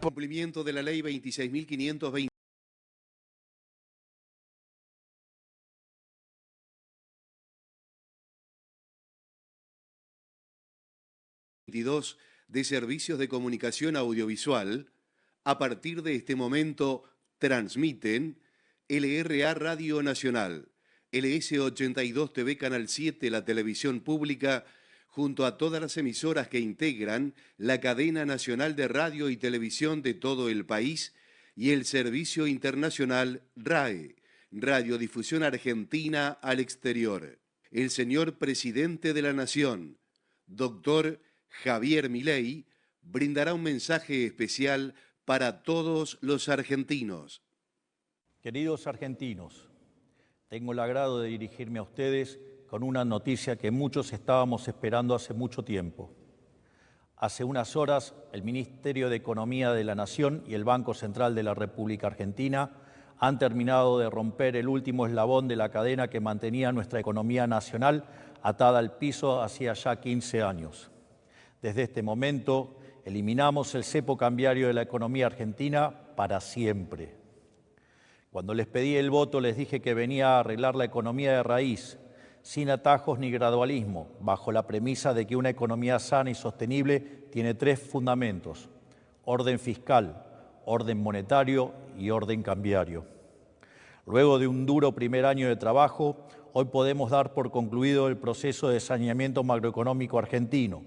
Cumplimiento de la Ley 26.520. De servicios de comunicación audiovisual, a partir de este momento transmiten LRA Radio Nacional, LS82 TV Canal 7, la televisión pública, junto a todas las emisoras que integran la cadena nacional de radio y televisión de todo el país, y el servicio internacional RAE, Radiodifusión Argentina al Exterior. El señor Presidente de la Nación, doctor Javier Milei, brindará un mensaje especial para todos los argentinos. Queridos argentinos, tengo el agrado de dirigirme a ustedes con una noticia que muchos estábamos esperando hace mucho tiempo. Hace unas horas, el Ministerio de Economía de la Nación y el Banco Central de la República Argentina han terminado de romper el último eslabón de la cadena que mantenía nuestra economía nacional atada al piso hacía ya 15 años. Desde este momento, eliminamos el cepo cambiario de la economía argentina para siempre. Cuando les pedí el voto, les dije que venía a arreglar la economía de raíz, sin atajos ni gradualismo, bajo la premisa de que una economía sana y sostenible tiene tres fundamentos: orden fiscal, orden monetario y orden cambiario. Luego de un duro primer año de trabajo, hoy podemos dar por concluido el proceso de saneamiento macroeconómico argentino,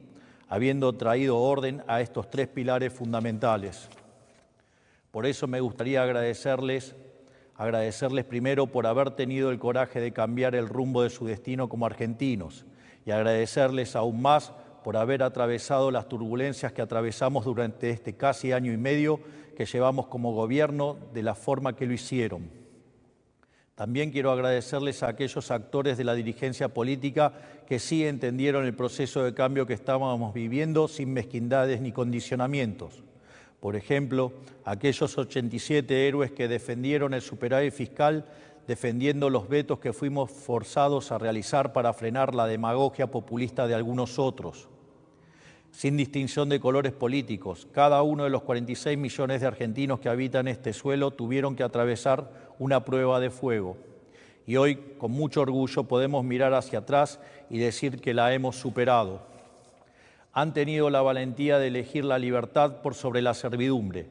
habiendo traído orden a estos tres pilares fundamentales. Por eso me gustaría agradecerles primero por haber tenido el coraje de cambiar el rumbo de su destino como argentinos, y agradecerles aún más por haber atravesado las turbulencias que atravesamos durante este casi año y medio que llevamos como gobierno de la forma que lo hicieron. También quiero agradecerles a aquellos actores de la dirigencia política que sí entendieron el proceso de cambio que estábamos viviendo sin mezquindades ni condicionamientos. Por ejemplo, aquellos 87 héroes que defendieron el superávit fiscal, defendiendo los vetos que fuimos forzados a realizar para frenar la demagogia populista de algunos otros. Sin distinción de colores políticos, cada uno de los 46 millones de argentinos que habitan este suelo tuvieron que atravesar una prueba de fuego. Y hoy, con mucho orgullo, podemos mirar hacia atrás y decir que la hemos superado. Han tenido la valentía de elegir la libertad por sobre la servidumbre,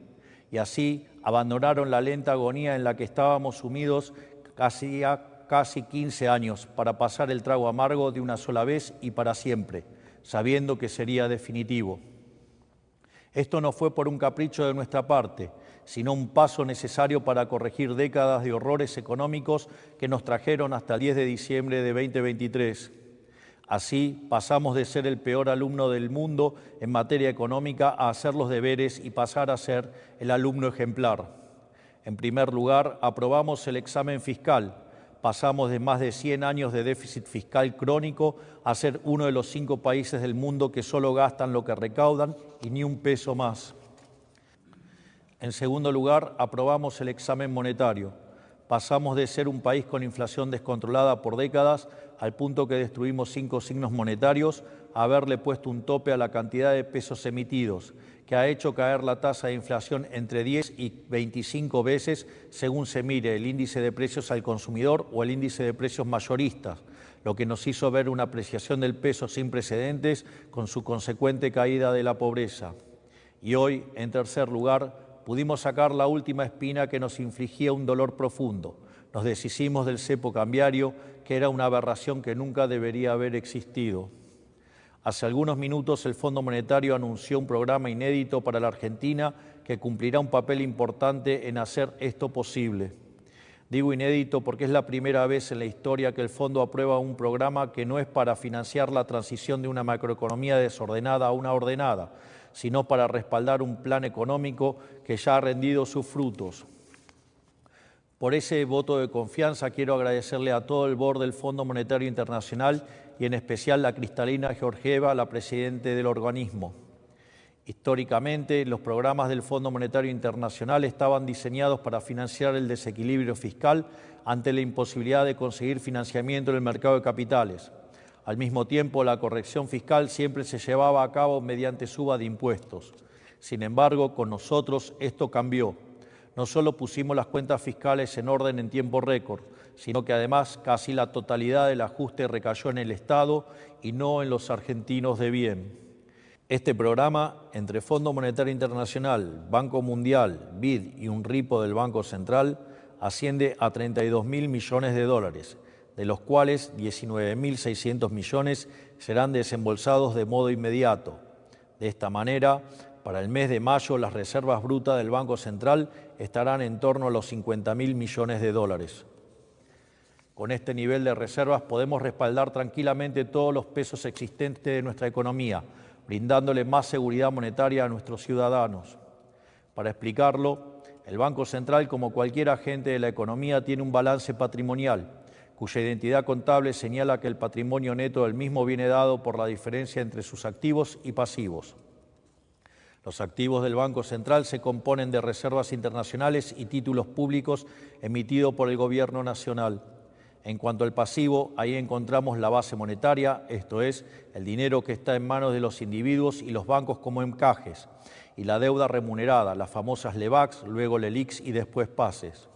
y así abandonaron la lenta agonía en la que estábamos sumidos casi 15 años para pasar el trago amargo de una sola vez y para siempre, sabiendo que sería definitivo. Esto no fue por un capricho de nuestra parte, sino un paso necesario para corregir décadas de horrores económicos que nos trajeron hasta el 10 de diciembre de 2023. Así, pasamos de ser el peor alumno del mundo en materia económica a hacer los deberes y pasar a ser el alumno ejemplar. En primer lugar, aprobamos el examen fiscal. Pasamos de más de 100 años de déficit fiscal crónico a ser uno de los 5 países del mundo que solo gastan lo que recaudan y ni un peso más. En segundo lugar, aprobamos el examen monetario. Pasamos de ser un país con inflación descontrolada por décadas al punto que destruimos 5 signos monetarios a haberle puesto un tope a la cantidad de pesos emitidos, que ha hecho caer la tasa de inflación entre 10 y 25 veces según se mire el índice de precios al consumidor o el índice de precios mayoristas, lo que nos hizo ver una apreciación del peso sin precedentes con su consecuente caída de la pobreza. Y hoy, en tercer lugar, pudimos sacar la última espina que nos infligía un dolor profundo. Nos deshicimos del cepo cambiario, que era una aberración que nunca debería haber existido. Hace algunos minutos el Fondo Monetario anunció un programa inédito para la Argentina que cumplirá un papel importante en hacer esto posible. Digo inédito porque es la primera vez en la historia que el Fondo aprueba un programa que no es para financiar la transición de una macroeconomía desordenada a una ordenada, sino para respaldar un plan económico que ya ha rendido sus frutos. Por ese voto de confianza quiero agradecerle a todo el board del Fondo Monetario Internacional y en especial a Cristalina Georgieva, la presidenta del organismo. Históricamente, los programas del Fondo Monetario Internacional estaban diseñados para financiar el desequilibrio fiscal ante la imposibilidad de conseguir financiamiento en el mercado de capitales. Al mismo tiempo, la corrección fiscal siempre se llevaba a cabo mediante suba de impuestos. Sin embargo, con nosotros esto cambió. No solo pusimos las cuentas fiscales en orden en tiempo récord, sino que además casi la totalidad del ajuste recayó en el Estado y no en los argentinos de bien. Este programa, entre Fondo Monetario Internacional, Banco Mundial, BID y un ripo del Banco Central, asciende a 32.000 millones de dólares, de los cuales 19.600 millones serán desembolsados de modo inmediato. De esta manera, para el mes de mayo, las reservas brutas del Banco Central estarán en torno a los 50.000 millones de dólares. Con este nivel de reservas podemos respaldar tranquilamente todos los pesos existentes de nuestra economía, brindándole más seguridad monetaria a nuestros ciudadanos. Para explicarlo, el Banco Central, como cualquier agente de la economía, tiene un balance patrimonial, cuya identidad contable señala que el patrimonio neto del mismo viene dado por la diferencia entre sus activos y pasivos. Los activos del Banco Central se componen de reservas internacionales y títulos públicos emitidos por el Gobierno Nacional. En cuanto al pasivo, ahí encontramos la base monetaria, esto es, el dinero que está en manos de los individuos y los bancos como encajes, y la deuda remunerada, las famosas LEVAX, luego LELIQs y después PASES.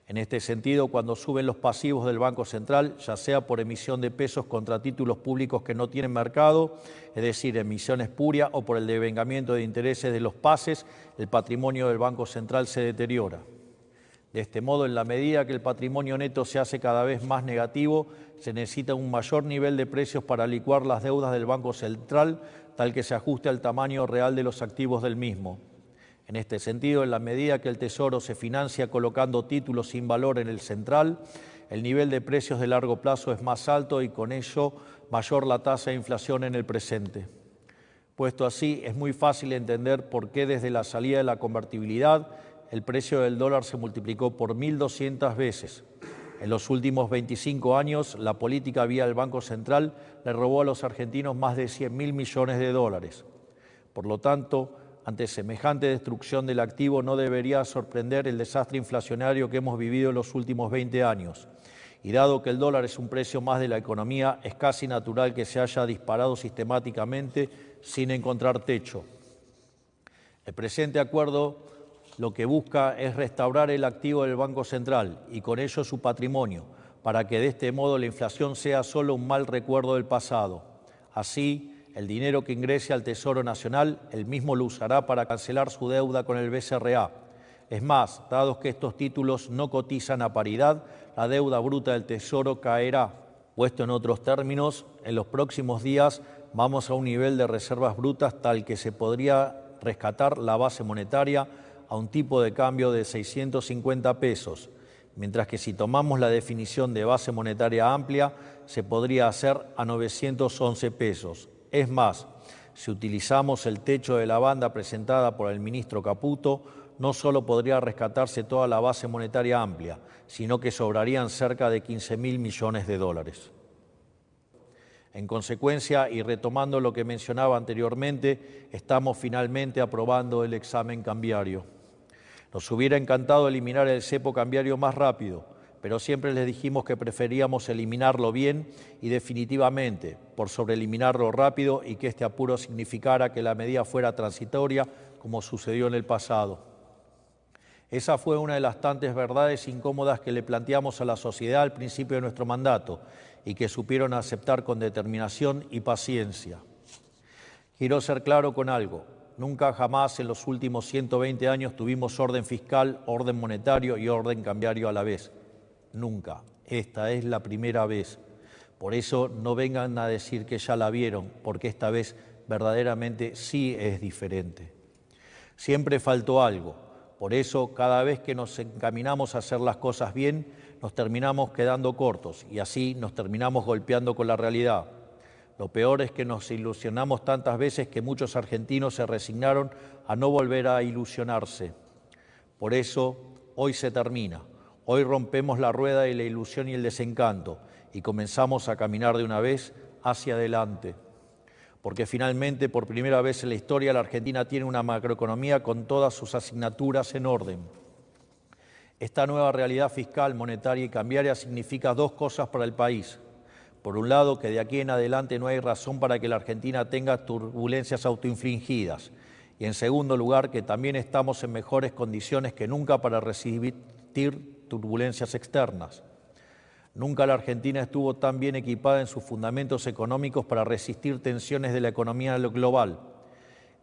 En este sentido, cuando suben los pasivos del Banco Central, ya sea por emisión de pesos contra títulos públicos que no tienen mercado, es decir, emisión espuria, o por el devengamiento de intereses de los PASES, el patrimonio del Banco Central se deteriora. De este modo, en la medida que el patrimonio neto se hace cada vez más negativo, se necesita un mayor nivel de precios para licuar las deudas del Banco Central, tal que se ajuste al tamaño real de los activos del mismo. En este sentido, en la medida que el Tesoro se financia colocando títulos sin valor en el central, el nivel de precios de largo plazo es más alto y con ello mayor la tasa de inflación en el presente. Puesto así, es muy fácil entender por qué desde la salida de la convertibilidad el precio del dólar se multiplicó por 1.200 veces. En los últimos 25 años, la política vía el Banco Central le robó a los argentinos más de 100.000 millones de dólares. Por lo tanto, ante semejante destrucción del activo no debería sorprender el desastre inflacionario que hemos vivido en los últimos 20 años. Y dado que el dólar es un precio más de la economía, es casi natural que se haya disparado sistemáticamente sin encontrar techo. El presente acuerdo lo que busca es restaurar el activo del Banco Central y con ello su patrimonio, para que de este modo la inflación sea solo un mal recuerdo del pasado. Así, el dinero que ingrese al Tesoro Nacional, el mismo lo usará para cancelar su deuda con el BCRA. Es más, dado que estos títulos no cotizan a paridad, la deuda bruta del Tesoro caerá. Puesto en otros términos, en los próximos días vamos a un nivel de reservas brutas tal que se podría rescatar la base monetaria a un tipo de cambio de 650 pesos, mientras que si tomamos la definición de base monetaria amplia, se podría hacer a 911 pesos. Es más, si utilizamos el techo de la banda presentada por el ministro Caputo, no solo podría rescatarse toda la base monetaria amplia, sino que sobrarían cerca de 15.000 millones de dólares. En consecuencia, y retomando lo que mencionaba anteriormente, estamos finalmente aprobando el examen cambiario. Nos hubiera encantado eliminar el cepo cambiario más rápido, pero siempre les dijimos que preferíamos eliminarlo bien y definitivamente, por sobre eliminarlo rápido y que este apuro significara que la medida fuera transitoria, como sucedió en el pasado. Esa fue una de las tantas verdades incómodas que le planteamos a la sociedad al principio de nuestro mandato y que supieron aceptar con determinación y paciencia. Quiero ser claro con algo. Nunca jamás en los últimos 120 años tuvimos orden fiscal, orden monetario y orden cambiario a la vez. Nunca. Esta es la primera vez. Por eso no vengan a decir que ya la vieron, porque esta vez verdaderamente sí es diferente. Siempre faltó algo. Por eso, cada vez que nos encaminamos a hacer las cosas bien, nos terminamos quedando cortos y así nos terminamos golpeando con la realidad. Lo peor es que nos ilusionamos tantas veces que muchos argentinos se resignaron a no volver a ilusionarse. Por eso, hoy se termina. Hoy rompemos la rueda de la ilusión y el desencanto y comenzamos a caminar de una vez hacia adelante. Porque finalmente, por primera vez en la historia, la Argentina tiene una macroeconomía con todas sus asignaturas en orden. Esta nueva realidad fiscal, monetaria y cambiaria significa dos cosas para el país. Por un lado, que de aquí en adelante no hay razón para que la Argentina tenga turbulencias autoinfligidas. Y en segundo lugar, que también estamos en mejores condiciones que nunca para resistir turbulencias externas. Nunca la Argentina estuvo tan bien equipada en sus fundamentos económicos para resistir tensiones de la economía global.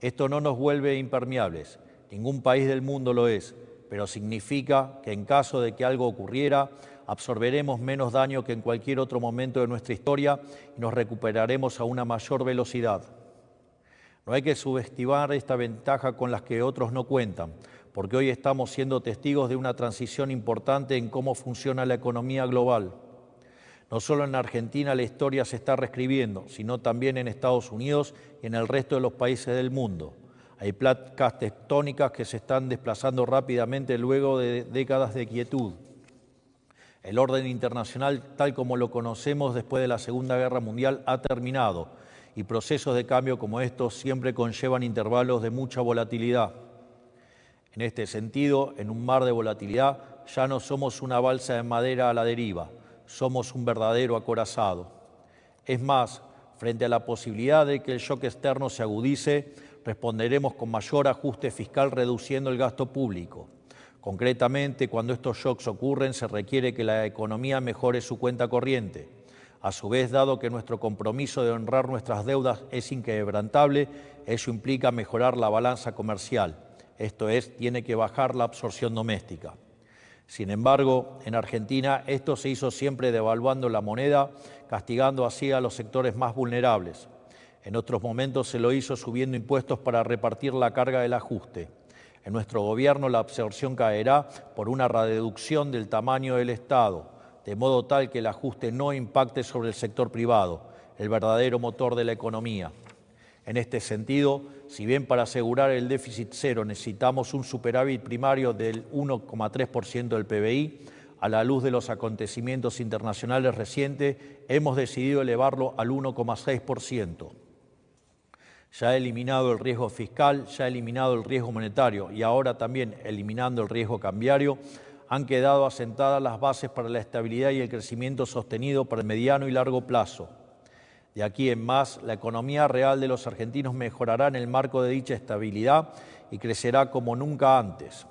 Esto no nos vuelve impermeables, ningún país del mundo lo es, pero significa que en caso de que algo ocurriera, absorberemos menos daño que en cualquier otro momento de nuestra historia y nos recuperaremos a una mayor velocidad. No hay que subestimar esta ventaja con las que otros no cuentan, porque hoy estamos siendo testigos de una transición importante en cómo funciona la economía global. No solo en Argentina la historia se está reescribiendo, sino también en Estados Unidos y en el resto de los países del mundo. Hay placas tectónicas que se están desplazando rápidamente luego de décadas de quietud. El orden internacional, tal como lo conocemos después de la Segunda Guerra Mundial, ha terminado, y procesos de cambio como estos siempre conllevan intervalos de mucha volatilidad. En este sentido, en un mar de volatilidad, ya no somos una balsa de madera a la deriva, somos un verdadero acorazado. Es más, frente a la posibilidad de que el shock externo se agudice, responderemos con mayor ajuste fiscal reduciendo el gasto público. Concretamente, cuando estos shocks ocurren, se requiere que la economía mejore su cuenta corriente. A su vez, dado que nuestro compromiso de honrar nuestras deudas es inquebrantable, eso implica mejorar la balanza comercial. Esto es, tiene que bajar la absorción doméstica. Sin embargo, en Argentina esto se hizo siempre devaluando la moneda, castigando así a los sectores más vulnerables. En otros momentos se lo hizo subiendo impuestos para repartir la carga del ajuste. En nuestro gobierno la absorción caerá por una reducción del tamaño del Estado, de modo tal que el ajuste no impacte sobre el sector privado, el verdadero motor de la economía. En este sentido, si bien para asegurar el déficit cero necesitamos un superávit primario del 1,3% del PBI, a la luz de los acontecimientos internacionales recientes, hemos decidido elevarlo al 1,6%. Ya eliminado el riesgo fiscal, ya eliminado el riesgo monetario y ahora también eliminando el riesgo cambiario, han quedado asentadas las bases para la estabilidad y el crecimiento sostenido para el mediano y largo plazo. De aquí en más, la economía real de los argentinos mejorará en el marco de dicha estabilidad y crecerá como nunca antes.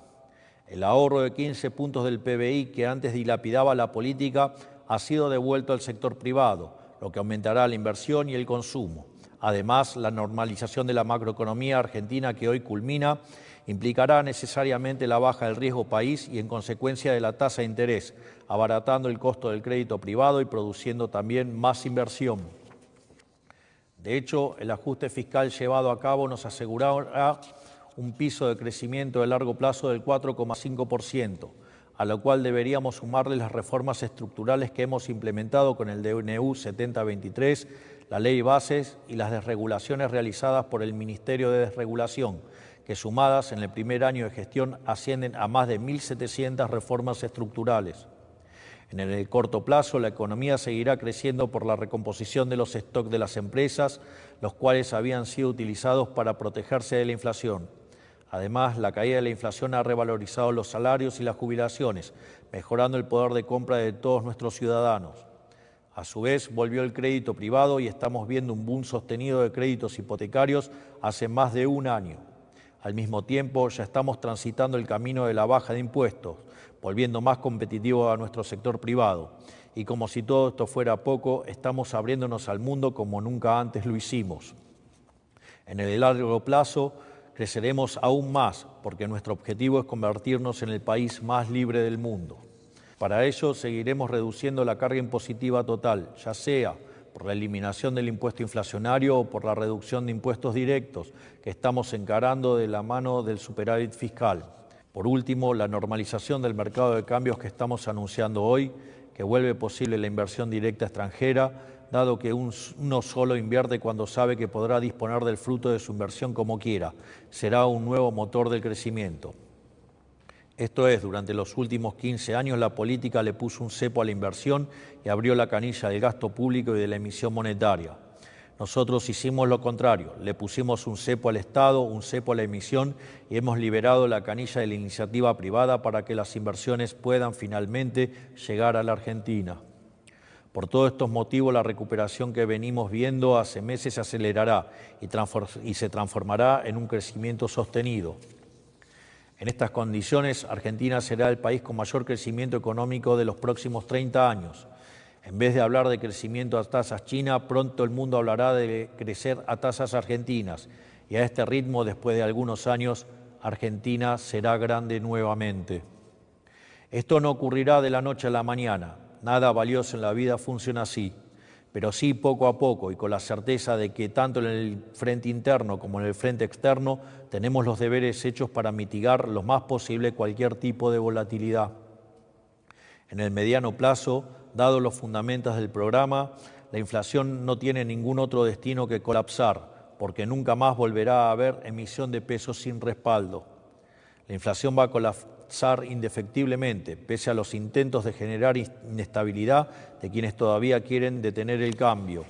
El ahorro de 15 puntos del PBI que antes dilapidaba la política ha sido devuelto al sector privado, lo que aumentará la inversión y el consumo. Además, la normalización de la macroeconomía argentina que hoy culmina implicará necesariamente la baja del riesgo país y en consecuencia de la tasa de interés, abaratando el costo del crédito privado y produciendo también más inversión. De hecho, el ajuste fiscal llevado a cabo nos asegurará un piso de crecimiento de largo plazo del 4,5%, a lo cual deberíamos sumarle las reformas estructurales que hemos implementado con el DNU 7023, la Ley Bases y las desregulaciones realizadas por el Ministerio de Desregulación, que sumadas en el primer año de gestión ascienden a más de 1.700 reformas estructurales. En el corto plazo, la economía seguirá creciendo por la recomposición de los stocks de las empresas, los cuales habían sido utilizados para protegerse de la inflación. Además, la caída de la inflación ha revalorizado los salarios y las jubilaciones, mejorando el poder de compra de todos nuestros ciudadanos. A su vez, volvió el crédito privado y estamos viendo un boom sostenido de créditos hipotecarios hace más de un año. Al mismo tiempo, ya estamos transitando el camino de la baja de impuestos, volviendo más competitivo a nuestro sector privado. Y como si todo esto fuera poco, estamos abriéndonos al mundo como nunca antes lo hicimos. En el largo plazo, creceremos aún más, porque nuestro objetivo es convertirnos en el país más libre del mundo. Para ello, seguiremos reduciendo la carga impositiva total, ya sea por la eliminación del impuesto inflacionario o por la reducción de impuestos directos, que estamos encarando de la mano del superávit fiscal. Por último, la normalización del mercado de cambios que estamos anunciando hoy, que vuelve posible la inversión directa extranjera, dado que uno solo invierte cuando sabe que podrá disponer del fruto de su inversión como quiera. Será un nuevo motor del crecimiento. Esto es, durante los últimos 15 años la política le puso un cepo a la inversión y abrió la canilla del gasto público y de la emisión monetaria. Nosotros hicimos lo contrario, le pusimos un cepo al Estado, un cepo a la emisión y hemos liberado la canilla de la iniciativa privada para que las inversiones puedan finalmente llegar a la Argentina. Por todos estos motivos, la recuperación que venimos viendo hace meses se acelerará y se transformará en un crecimiento sostenido. En estas condiciones, Argentina será el país con mayor crecimiento económico de los próximos 30 años. En vez de hablar de crecimiento a tasas chinas, pronto el mundo hablará de crecer a tasas argentinas. Y a este ritmo, después de algunos años, Argentina será grande nuevamente. Esto no ocurrirá de la noche a la mañana. Nada valioso en la vida funciona así, pero sí poco a poco y con la certeza de que tanto en el frente interno como en el frente externo tenemos los deberes hechos para mitigar lo más posible cualquier tipo de volatilidad. En el mediano plazo, dados los fundamentos del programa, la inflación no tiene ningún otro destino que colapsar, porque nunca más volverá a haber emisión de pesos sin respaldo. La inflación va a colapsar indefectiblemente, pese a los intentos de generar inestabilidad de quienes todavía quieren detener el cambio.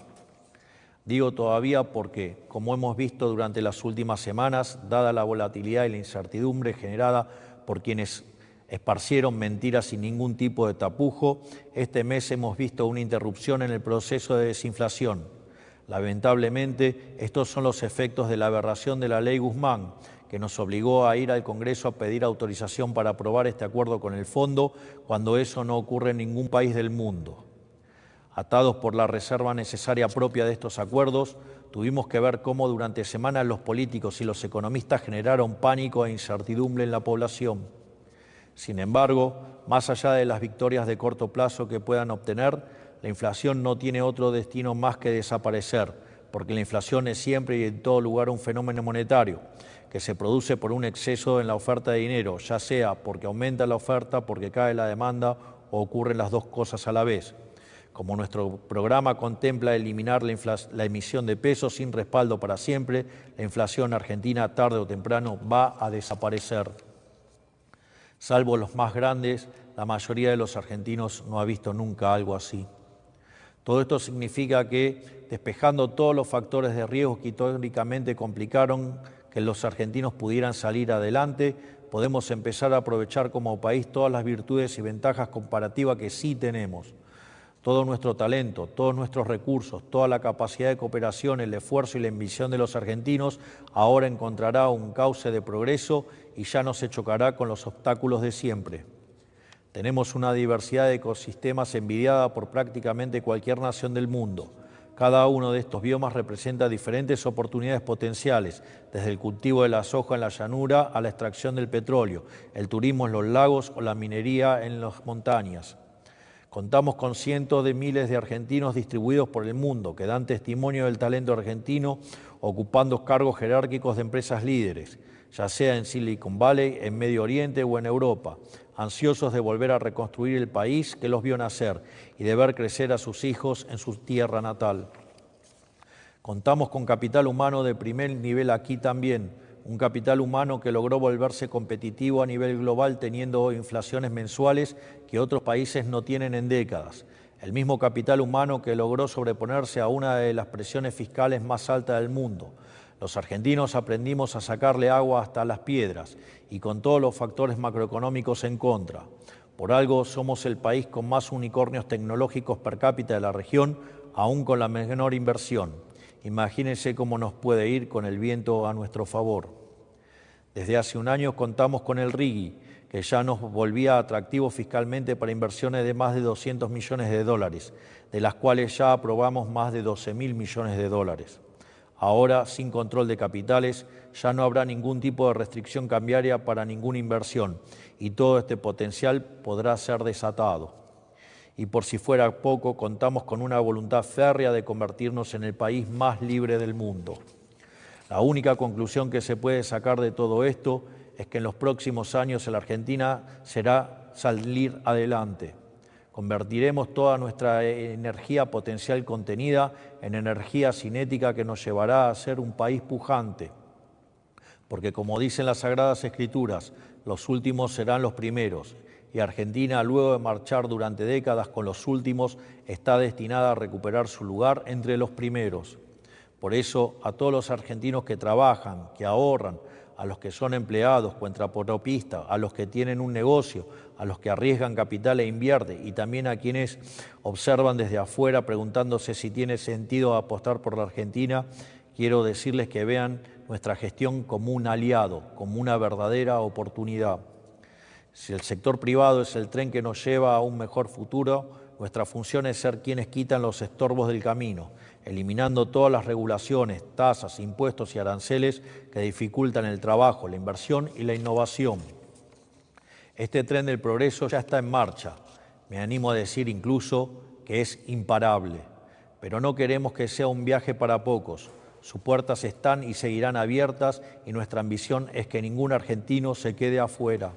Digo todavía porque, como hemos visto durante las últimas semanas, dada la volatilidad y la incertidumbre generada por quienes esparcieron mentiras sin ningún tipo de tapujo, este mes hemos visto una interrupción en el proceso de desinflación. Lamentablemente, estos son los efectos de la aberración de la Ley Guzmán, que nos obligó a ir al Congreso a pedir autorización para aprobar este acuerdo con el Fondo, cuando eso no ocurre en ningún país del mundo. Atados por la reserva necesaria propia de estos acuerdos, tuvimos que ver cómo durante semanas los políticos y los economistas generaron pánico e incertidumbre en la población. Sin embargo, más allá de las victorias de corto plazo que puedan obtener, la inflación no tiene otro destino más que desaparecer, porque la inflación es siempre y en todo lugar un fenómeno monetario, que se produce por un exceso en la oferta de dinero, ya sea porque aumenta la oferta, porque cae la demanda o ocurren las dos cosas a la vez. Como nuestro programa contempla eliminar la emisión de pesos sin respaldo para siempre, la inflación argentina tarde o temprano va a desaparecer. Salvo los más grandes, la mayoría de los argentinos no ha visto nunca algo así. Todo esto significa que, despejando todos los factores de riesgo que históricamente complicaron que los argentinos pudieran salir adelante, podemos empezar a aprovechar como país todas las virtudes y ventajas comparativas que sí tenemos. Todo nuestro talento, todos nuestros recursos, toda la capacidad de cooperación, el esfuerzo y la ambición de los argentinos ahora encontrará un cauce de progreso y ya no se chocará con los obstáculos de siempre. Tenemos una diversidad de ecosistemas envidiada por prácticamente cualquier nación del mundo. Cada uno de estos biomas representa diferentes oportunidades potenciales, desde el cultivo de la soja en la llanura a la extracción del petróleo, el turismo en los lagos o la minería en las montañas. Contamos con cientos de miles de argentinos distribuidos por el mundo que dan testimonio del talento argentino ocupando cargos jerárquicos de empresas líderes, ya sea en Silicon Valley, en Medio Oriente o en Europa, ansiosos de volver a reconstruir el país que los vio nacer y de ver crecer a sus hijos en su tierra natal. Contamos con capital humano de primer nivel aquí también, un capital humano que logró volverse competitivo a nivel global teniendo inflaciones mensuales que otros países no tienen en décadas. El mismo capital humano que logró sobreponerse a una de las presiones fiscales más altas del mundo. Los argentinos aprendimos a sacarle agua hasta las piedras y con todos los factores macroeconómicos en contra. Por algo somos el país con más unicornios tecnológicos per cápita de la región, aún con la menor inversión. Imagínense cómo nos puede ir con el viento a nuestro favor. Desde hace un año contamos con el RIGI, que ya nos volvía atractivo fiscalmente para inversiones de más de 200 millones de dólares, de las cuales ya aprobamos más de 12.000 millones de dólares. Ahora, sin control de capitales, ya no habrá ningún tipo de restricción cambiaria para ninguna inversión y todo este potencial podrá ser desatado. Y por si fuera poco, contamos con una voluntad férrea de convertirnos en el país más libre del mundo. La única conclusión que se puede sacar de todo esto es que en los próximos años la Argentina será salir adelante. Convertiremos toda nuestra energía potencial contenida en energía cinética que nos llevará a ser un país pujante. Porque como dicen las Sagradas Escrituras, los últimos serán los primeros. Y Argentina, luego de marchar durante décadas con los últimos, está destinada a recuperar su lugar entre los primeros. Por eso, a todos los argentinos que trabajan, que ahorran, a los que son empleados, cuentapropistas, a los que tienen un negocio, a los que arriesgan capital e invierten, y también a quienes observan desde afuera preguntándose si tiene sentido apostar por la Argentina, quiero decirles que vean nuestra gestión como un aliado, como una verdadera oportunidad. Si el sector privado es el tren que nos lleva a un mejor futuro, nuestra función es ser quienes quitan los estorbos del camino, eliminando todas las regulaciones, tasas, impuestos y aranceles que dificultan el trabajo, la inversión y la innovación. Este tren del progreso ya está en marcha. Me animo a decir incluso que es imparable. Pero no queremos que sea un viaje para pocos. Sus puertas están y seguirán abiertas y nuestra ambición es que ningún argentino se quede afuera.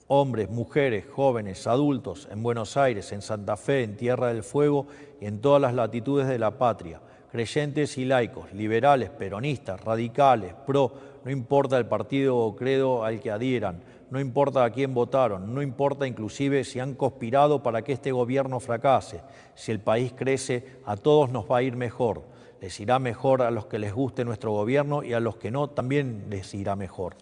Hombres, mujeres, jóvenes, adultos, en Buenos Aires, en Santa Fe, en Tierra del Fuego y en todas las latitudes de la patria, creyentes y laicos, liberales, peronistas, radicales, pro, no importa el partido o credo al que adhieran, no importa a quién votaron, no importa inclusive si han conspirado para que este gobierno fracase, si el país crece, a todos nos va a ir mejor. Les irá mejor a los que les guste nuestro gobierno y a los que no, también les irá mejor.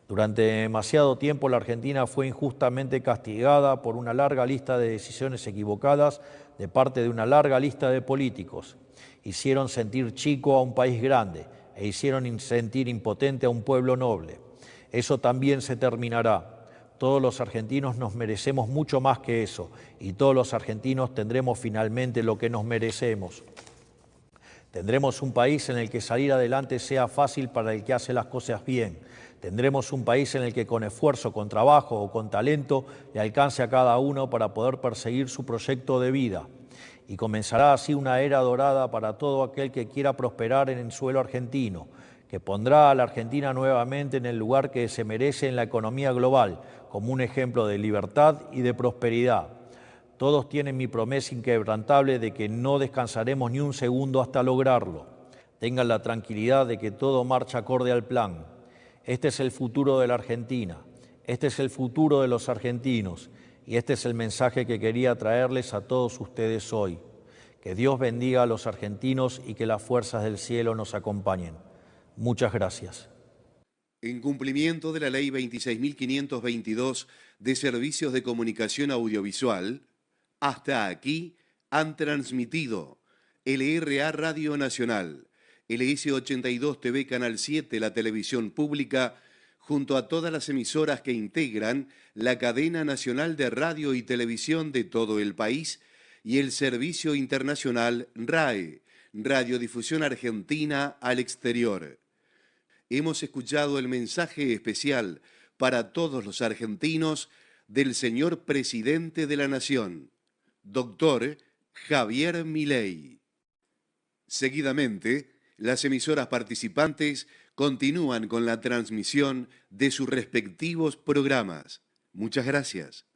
Durante demasiado tiempo la Argentina fue injustamente castigada por una larga lista de decisiones equivocadas de parte de una larga lista de políticos. Hicieron sentir chico a un país grande e hicieron sentir impotente a un pueblo noble. Eso también se terminará. Todos los argentinos nos merecemos mucho más que eso y todos los argentinos tendremos finalmente lo que nos merecemos. Tendremos un país en el que salir adelante sea fácil para el que hace las cosas bien. Tendremos un país en el que con esfuerzo, con trabajo o con talento le alcance a cada uno para poder perseguir su proyecto de vida. Y comenzará así una era dorada para todo aquel que quiera prosperar en el suelo argentino, que pondrá a la Argentina nuevamente en el lugar que se merece en la economía global, como un ejemplo de libertad y de prosperidad. Todos tienen mi promesa inquebrantable de que no descansaremos ni un segundo hasta lograrlo. Tengan la tranquilidad de que todo marcha acorde al plan. Este es el futuro de la Argentina, este es el futuro de los argentinos y este es el mensaje que quería traerles a todos ustedes hoy. Que Dios bendiga a los argentinos y que las fuerzas del cielo nos acompañen. Muchas gracias. En cumplimiento de la Ley 26.522 de Servicios de Comunicación Audiovisual, hasta aquí han transmitido LRA Radio Nacional, LS82 TV Canal 7, la televisión pública, junto a todas las emisoras que integran la cadena nacional de radio y televisión de todo el país y el servicio internacional RAE, Radiodifusión Argentina al Exterior. Hemos escuchado el mensaje especial para todos los argentinos del señor Presidente de la Nación, Dr. Javier Milei. Seguidamente, las emisoras participantes continúan con la transmisión de sus respectivos programas. Muchas gracias.